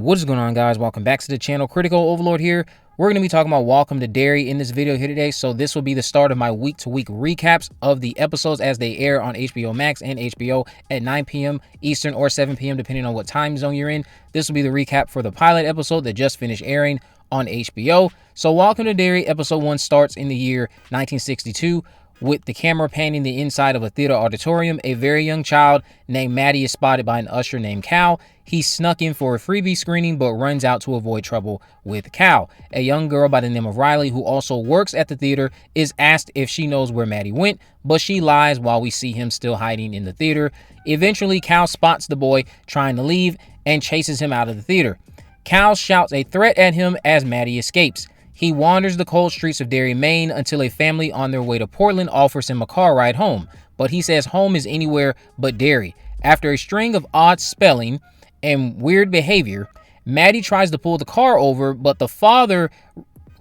What is going on, guys? Welcome back to the channel. Critical Overlord here. We're going to be talking about Welcome to Derry in this video here today. So this will be the start of my week-to-week recaps of the episodes as they air on HBO Max and HBO at 9 p.m. Eastern or 7 p.m. depending on what time zone you're in. This will be the recap for the pilot episode that just finished airing on HBO. So Welcome to Derry episode 1 starts in the year 1962 with the camera panning the inside of a theater auditorium. A very young child named Maddie is spotted by an usher named Cal. He snuck in for a freebie screening but runs out to avoid trouble with Cal. A young girl by the name of Riley, who also works at the theater, is asked if she knows where Maddie went, but she lies while we see him still hiding in the theater. Eventually, Cal spots the boy trying to leave and chases him out of the theater. Cal shouts a threat at him as Maddie escapes. He wanders the cold streets of Derry, Maine, until a family on their way to Portland offers him a car ride home, but he says home is anywhere but Derry. After a string of odd spelling and weird behavior, Maddie tries to pull the car over, but the father,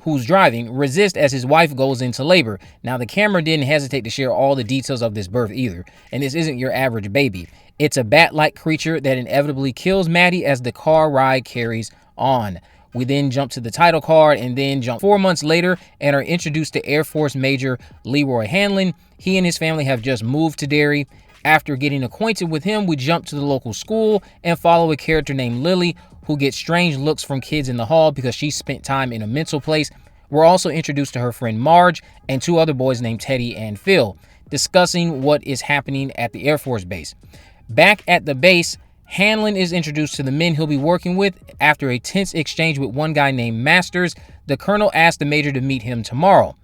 who's driving, resists as his wife goes into labor. Now, the camera didn't hesitate to share all the details of this birth either, and this isn't your average baby. It's a bat-like creature that inevitably kills Maddie as the car ride carries on. We then jump to the title card and then jump 4 months later and are introduced to Air Force Major Leroy Hanlon. He and his family have just moved to Derry. After getting acquainted with him, we jump to the local school and follow a character named Lily, who gets strange looks from kids in the hall because she spent time in a mental place. We're also introduced to her friend Marge and 2 other boys named Teddy and Phil, discussing what is happening at the Air Force Base. Back at the base, Hanlon is introduced to the men he'll be working with. After a tense exchange with one guy named Masters, the colonel asks the major to meet him tomorrow.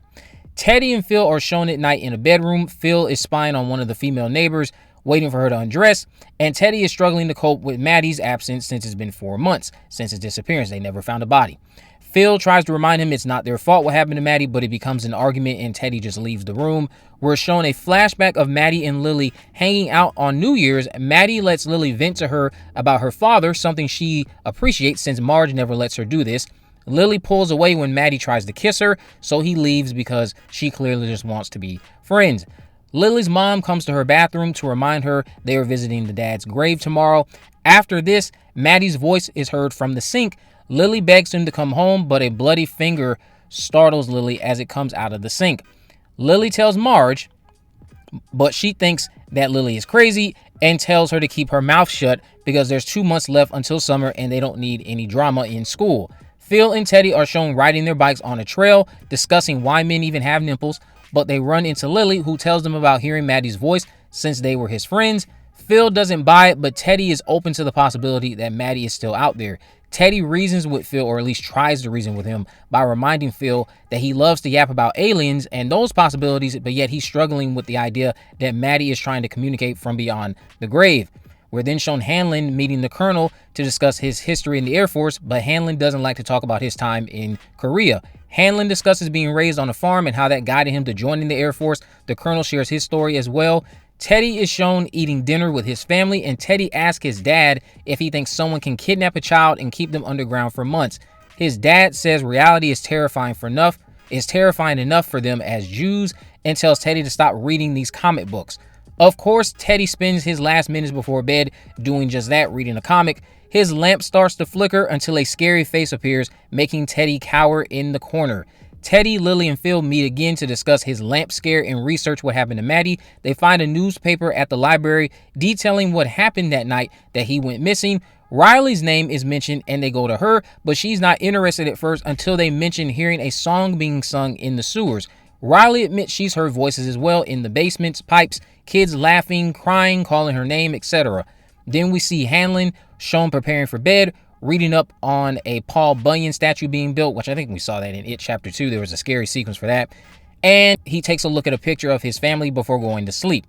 Teddy and Phil are shown at night in a bedroom. Phil is spying on one of the female neighbors, waiting for her to undress, and Teddy is struggling to cope with Maddie's absence since it's been 4 months since his disappearance. They never found a body. Phil tries to remind him it's not their fault what happened to Maddie, but it becomes an argument and Teddy just leaves the room. We're shown a flashback of Maddie and Lily hanging out on New Year's. Maddie lets Lily vent to her about her father, something she appreciates since Marge never lets her do this. Lily pulls away when Maddie tries to kiss her, so he leaves because she clearly just wants to be friends. Lily's mom comes to her bathroom to remind her they are visiting the dad's grave tomorrow. After this, Maddie's voice is heard from the sink. Lily begs him to come home, but a bloody finger startles Lily as it comes out of the sink. Lily tells Marge, but she thinks that Lily is crazy and tells her to keep her mouth shut because there's 2 months left until summer and they don't need any drama in school. Phil and Teddy are shown riding their bikes on a trail, discussing why men even have nipples, but they run into Lily, who tells them about hearing Maddie's voice since they were his friends. Phil doesn't buy it, but Teddy is open to the possibility that Maddie is still out there. Teddy reasons with Phil, or at least tries to reason with him, by reminding Phil that he loves to yap about aliens and those possibilities, but yet he's struggling with the idea that Maddie is trying to communicate from beyond the grave. We're then shown Hanlon meeting the colonel to discuss his history in the Air Force, but Hanlon doesn't like to talk about his time in Korea. Hanlon discusses being raised on a farm and how that guided him to joining the Air Force. The colonel shares his story as well. Teddy is shown eating dinner with his family, and Teddy asks his dad if he thinks someone can kidnap a child and keep them underground for months. His dad says reality is terrifying enough for them as Jews, and tells Teddy to stop reading these comic books. Of course, Teddy spends his last minutes before bed doing just that, reading a comic. His lamp starts to flicker until a scary face appears, making Teddy cower in the corner. Teddy, Lily, and Phil meet again to discuss his lamp scare and research what happened to Maddie. They find a newspaper at the library detailing what happened that night that he went missing. Riley's name is mentioned and they go to her, but she's not interested at first until they mention hearing a song being sung in the sewers. Riley admits she's heard voices as well in the basements, pipes, kids laughing, crying, calling her name, etc. Then we see Hanlon shown preparing for bed, reading up on a Paul Bunyan statue being built, which I think we saw that in It Chapter 2. There was a scary sequence for that. And he takes a look at a picture of his family before going to sleep.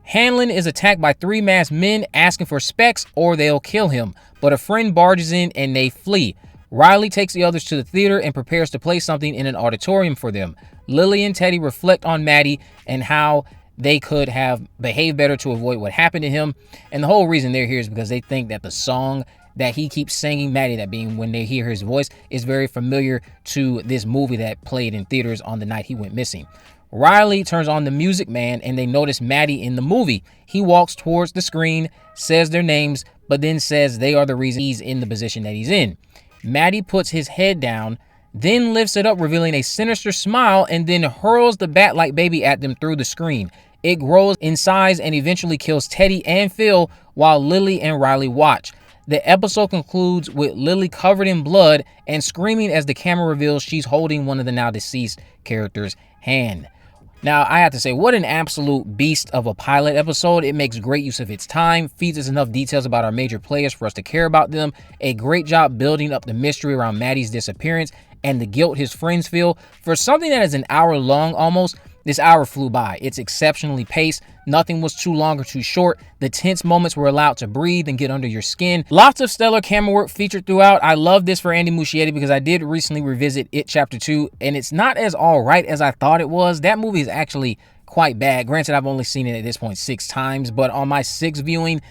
Hanlon is attacked by 3 masked men asking for specs or they'll kill him, but a friend barges in and they flee. Riley takes the others to the theater and prepares to play something in an auditorium for them. Lily and Teddy reflect on Maddie and how they could have behaved better to avoid what happened to him. And the whole reason they're here is because they think that the song that he keeps singing, Maddie, that being when they hear his voice, is very familiar to this movie that played in theaters on the night he went missing. Riley turns on the Music Man and they notice Maddie in the movie. He walks towards the screen, says their names, but then says they are the reason he's in the position that he's in. Maddie puts his head down, then lifts it up, revealing a sinister smile, and then hurls the bat-like baby at them through the screen. It grows in size and eventually kills Teddy and Phil while Lily and Riley watch. The episode concludes with Lily covered in blood and screaming as the camera reveals she's holding one of the now deceased characters' hand. Now, I have to say, what an absolute beast of a pilot episode. It makes great use of its time, feeds us enough details about our major players for us to care about them, a great job building up the mystery around Maddie's disappearance and the guilt his friends feel. For something that is an hour long almost, this hour flew by. It's exceptionally paced. Nothing was too long or too short. The tense moments were allowed to breathe and get under your skin. Lots of stellar camera work featured throughout. I love this for Andy Muschietti because I did recently revisit It Chapter 2, and it's not as all right as I thought it was. That movie is actually quite bad. Granted, I've only seen it at this point 6 times, but on my 6th viewing,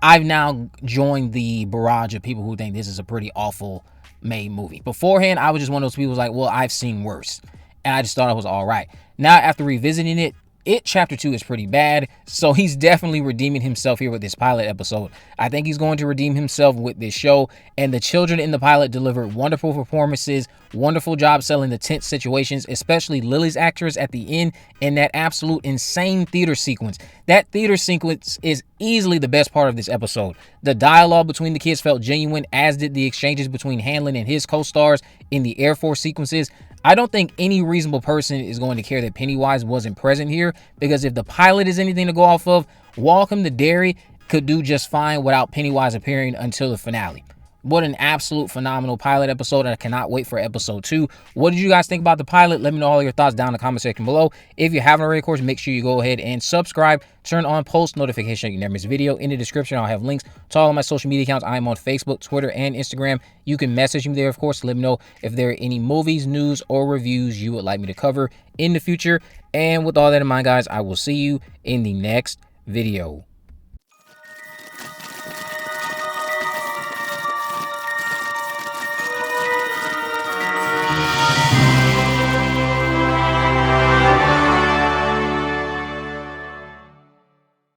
I've now joined the barrage of people who think this is a pretty awful made movie. Beforehand, I was just one of those people who's like, well, I've seen worse, and I just thought it was all right. Now, after revisiting it, It Chapter 2 is pretty bad, so he's definitely redeeming himself here with this pilot episode. I think he's going to redeem himself with this show, and the children in the pilot delivered wonderful performances, wonderful job selling the tense situations, especially Lily's actress at the end in that absolute insane theater sequence. That theater sequence is easily the best part of this episode. The dialogue between the kids felt genuine, as did the exchanges between Hanlon and his co-stars in the Air Force sequences. I don't think any reasonable person is going to care that Pennywise wasn't present here, because if the pilot is anything to go off of, Welcome to Derry could do just fine without Pennywise appearing until the finale. What an absolute phenomenal pilot episode, and I cannot wait for episode 2. What did you guys think about the pilot? Let me know all your thoughts down in the comment section below. If you haven't already, of course, make sure you go ahead and subscribe. Turn on post notifications so you can never miss a video. In the description, I'll have links to all of my social media accounts. I'm on Facebook, Twitter, and Instagram. You can message me there, of course, to let me know if there are any movies, news, or reviews you would like me to cover in the future. And with all that in mind, guys, I will see you in the next video.